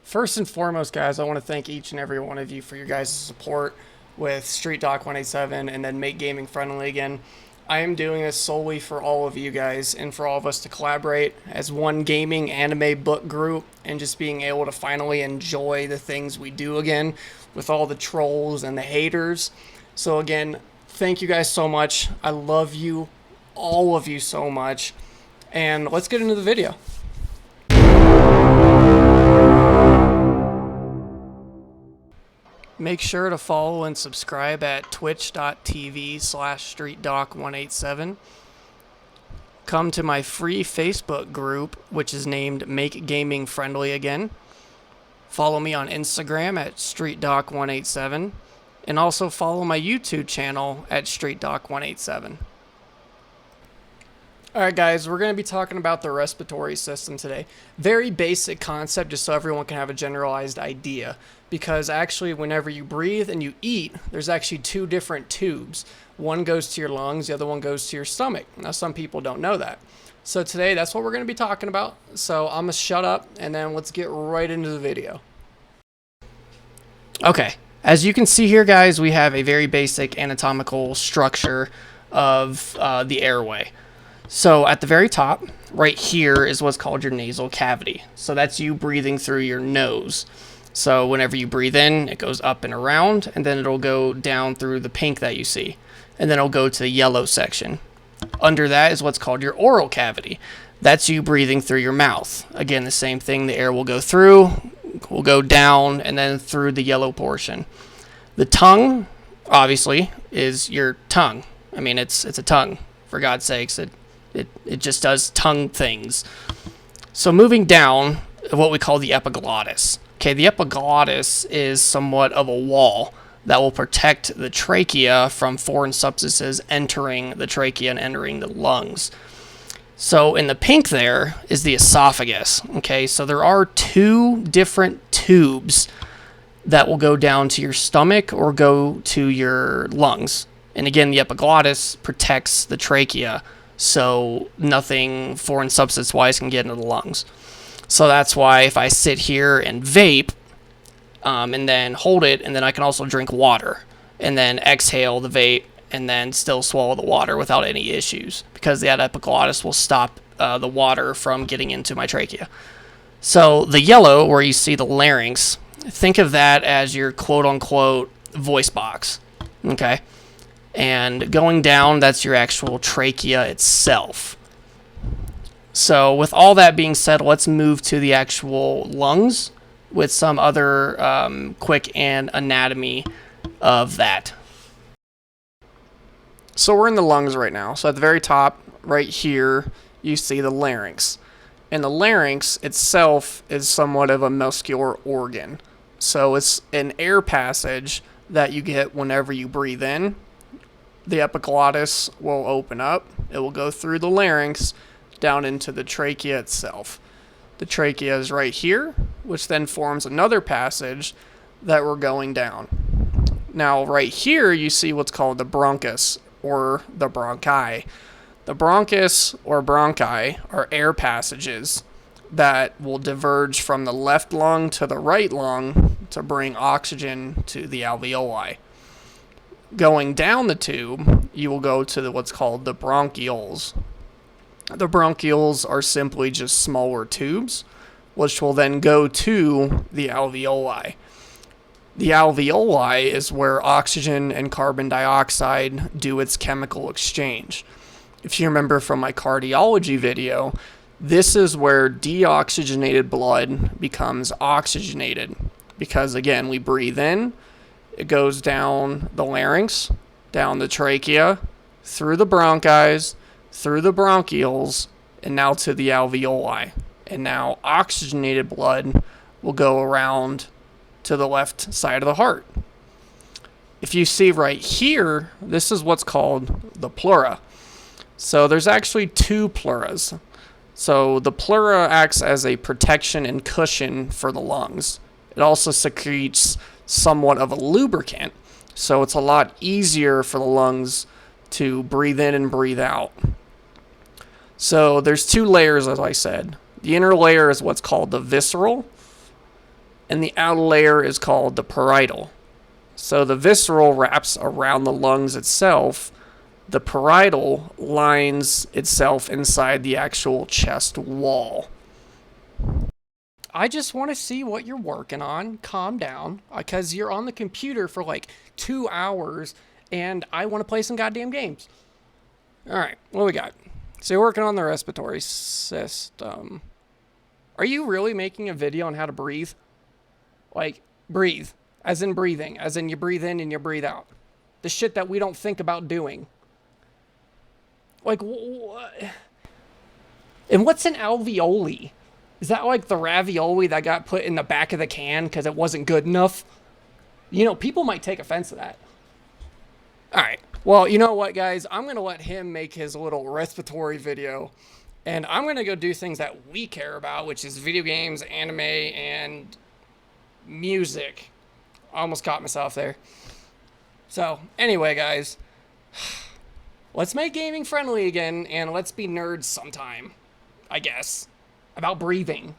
First and foremost, guys, I want to thank each and every one of you for your guys' support with Street Doc 187 and then Make Gaming Friendly again. I am doing this solely for all of you guys and for all of us to collaborate as one gaming anime book group and just being able to finally enjoy the things we do again with all the trolls and the haters. So again, thank you guys so much. I love you, all of you so much. And let's get into the video. Make sure to follow and subscribe at twitch.tv/streetdoc187. Come to my free Facebook group, which is named Make Gaming Friendly again. Follow me on Instagram at streetdoc187. And also follow my YouTube channel at streetdoc187. Alright guys, we're going to be talking about the respiratory system today. Very basic concept just so everyone can have a generalized idea. Because actually whenever you breathe and you eat, there's actually two different tubes. One goes to your lungs, the other one goes to your stomach. Now some people don't know that. So today that's what we're going to be talking about. So I'm going to shut up and then let's get right into the video. Okay, as you can see here guys, we have a very basic anatomical structure of the airway. So at the very top, right here is what's called your nasal cavity. So that's you breathing through your nose. So whenever you breathe in, it goes up and around, and then it'll go down through the pink that you see. And then it'll go to the yellow section. Under that is what's called your oral cavity. That's you breathing through your mouth. Again, the same thing, the air will go through, will go down, and then through the yellow portion. The tongue, obviously, is your tongue. I mean, it's a tongue, for God's sakes. It just does tongue things. So moving down, what we call the epiglottis. Okay, the epiglottis is somewhat of a wall that will protect the trachea from foreign substances entering the trachea and entering the lungs. So in the pink there is the esophagus. Okay, so there are two different tubes that will go down to your stomach or go to your lungs. And again, the epiglottis protects the trachea, so nothing foreign substance-wise can get into the lungs. So that's why if I sit here and vape, and then hold it, and then I can also drink water, and then exhale the vape, and then still swallow the water without any issues, because that epiglottis will stop the water from getting into my trachea. So the yellow, where you see the larynx, think of that as your quote-unquote voice box, okay? And going down, that's your actual trachea itself. So with all that being said, let's move to the actual lungs with some other quick and anatomy of that. So we're in the lungs right now. So at the very top, right here, you see the larynx. And the larynx itself is somewhat of a muscular organ. So it's an air passage that you get whenever you breathe in. The epiglottis will open up. It will go through the larynx down into the trachea itself. The trachea is right here, which then forms another passage that we're going down. Now, right here, you see what's called the bronchus, or the bronchi. The bronchus, or bronchi, are air passages that will diverge from the left lung to the right lung to bring oxygen to the alveoli. Going down the tube, you will go to what's called the bronchioles. The bronchioles are simply just smaller tubes, which will then go to the alveoli. The alveoli is where oxygen and carbon dioxide do its chemical exchange. If you remember from my cardiology video, this is where deoxygenated blood becomes oxygenated. Because again, we breathe in, it goes down the larynx, down the trachea, through the bronchi, through the bronchioles, and now to the alveoli. And now oxygenated blood will go around to the left side of the heart. If you see right here, this is what's called the pleura. So there's actually two pleuras. So the pleura acts as a protection and cushion for the lungs. It also secretes somewhat of a lubricant, so it's a lot easier for the lungs to breathe in and breathe out. So there's two layers, as I said. The inner layer is what's called the visceral, and the outer layer is called the parietal. So the visceral wraps around the lungs itself. The parietal lines itself inside the actual chest wall. I just want to see what you're working on. Calm down, because you're on the computer for like 2 hours, and I want to play some goddamn games. All right, what we got? So you're working on the respiratory system. Are you really making a video on how to breathe? Like, breathe. As in breathing. As in you breathe in and you breathe out. The shit that we don't think about doing. Like, what? And what's an alveoli? Is that like the ravioli that got put in the back of the can because it wasn't good enough? You know, people might take offense to that. All right. Well, you know what, guys? I'm going to let him make his little respiratory video. And I'm going to go do things that we care about, which is video games, anime, and music. I almost caught myself there. So, anyway, guys. Let's make gaming friendly again, and let's be nerds sometime. I guess. About breathing.